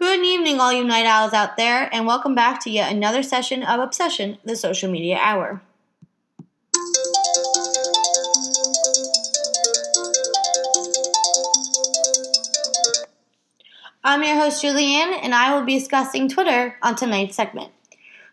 Good evening, all you night owls out there, and welcome back to yet another session of Obsession, the Social Media Hour. I'm your host, Julianne, and I will be discussing Twitter on tonight's segment.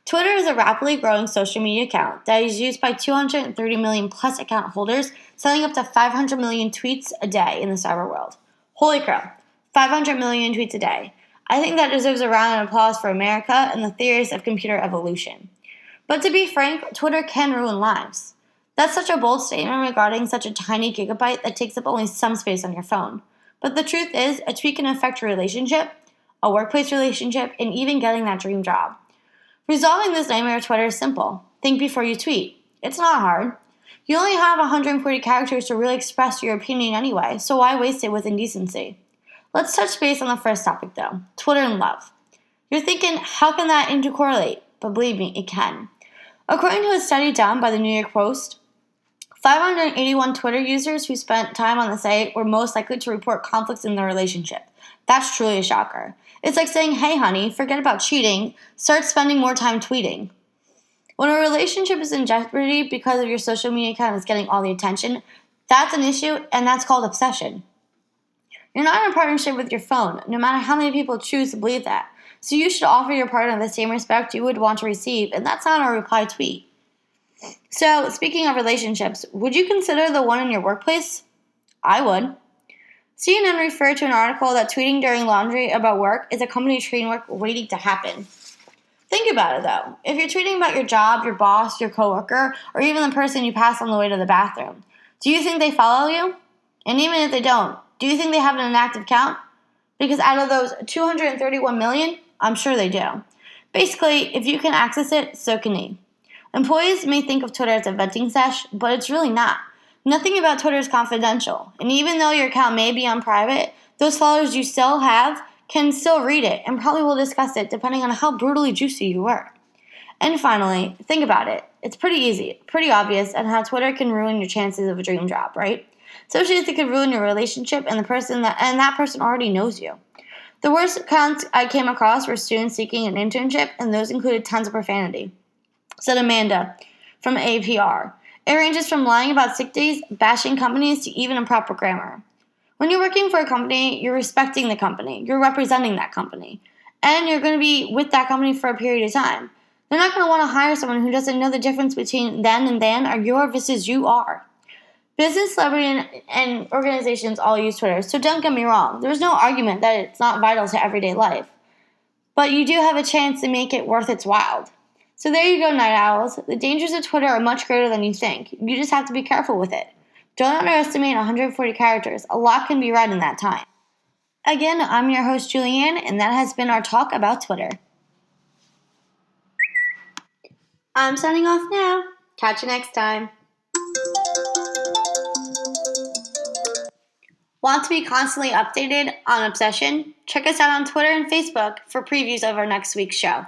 Twitter is a rapidly growing social media account that is used by 230 million plus account holders, sending up to 500 million tweets a day in the cyber world. Holy crap, 500 million tweets a day. I think that deserves a round of applause for America and the theories of computer evolution. But to be frank, Twitter can ruin lives. That's such a bold statement regarding such a tiny gigabyte that takes up only some space on your phone. But the truth is, a tweet can affect your relationship, a workplace relationship, and even getting that dream job. Resolving this nightmare of Twitter is simple. Think before you tweet. It's not hard. You only have 140 characters to really express your opinion anyway, so why waste it with indecency? Let's touch base on the first topic though, Twitter and love. You're thinking, how can that intercorrelate? But believe me, it can. According to a study done by the New York Post, 581 Twitter users who spent time on the site were most likely to report conflicts in their relationship. That's truly a shocker. It's like saying, hey honey, forget about cheating, start spending more time tweeting. When a relationship is in jeopardy because of your social media account is getting all the attention, that's an issue, and that's called obsession. You're not in a partnership with your phone, no matter how many people choose to believe that. So you should offer your partner the same respect you would want to receive, and that's not a reply tweet. So, speaking of relationships, would you consider the one in your workplace? I would. CNN referred to an article that tweeting during laundry about work is a company train wreck waiting to happen. Think about it though. If you're tweeting about your job, your boss, your coworker, or even the person you pass on the way to the bathroom, do you think they follow you? And even if they don't, do you think they have an inactive account? Because out of those 231 million, I'm sure they do. Basically, if you can access it, so can he. Employees may think of Twitter as a venting sesh, but it's really not. Nothing about Twitter is confidential, and even though your account may be on private, those followers you still have can still read it and probably will discuss it depending on how brutally juicy you were. And finally, think about it. It's pretty easy, pretty obvious on how Twitter can ruin your chances of a dream job, right? Especially if it could ruin your relationship and that person already knows you. The worst accounts I came across were students seeking an internship, and those included tons of profanity, said Amanda from APR. It ranges from lying about sick days, bashing companies, to even improper grammar. When you're working for a company, you're respecting the company, you're representing that company, and you're going to be with that company for a period of time. They're not going to want to hire someone who doesn't know the difference between then and then, or your versus you are. Business, celebrity, and organizations all use Twitter, so don't get me wrong. There's no argument that it's not vital to everyday life. But you do have a chance to make it worth its while. So there you go, night owls. The dangers of Twitter are much greater than you think. You just have to be careful with it. Don't underestimate 140 characters. A lot can be read in that time. Again, I'm your host, Julianne, and that has been our talk about Twitter. I'm signing off now. Catch you next time. Want to be constantly updated on Obsession? Check us out on Twitter and Facebook for previews of our next week's show.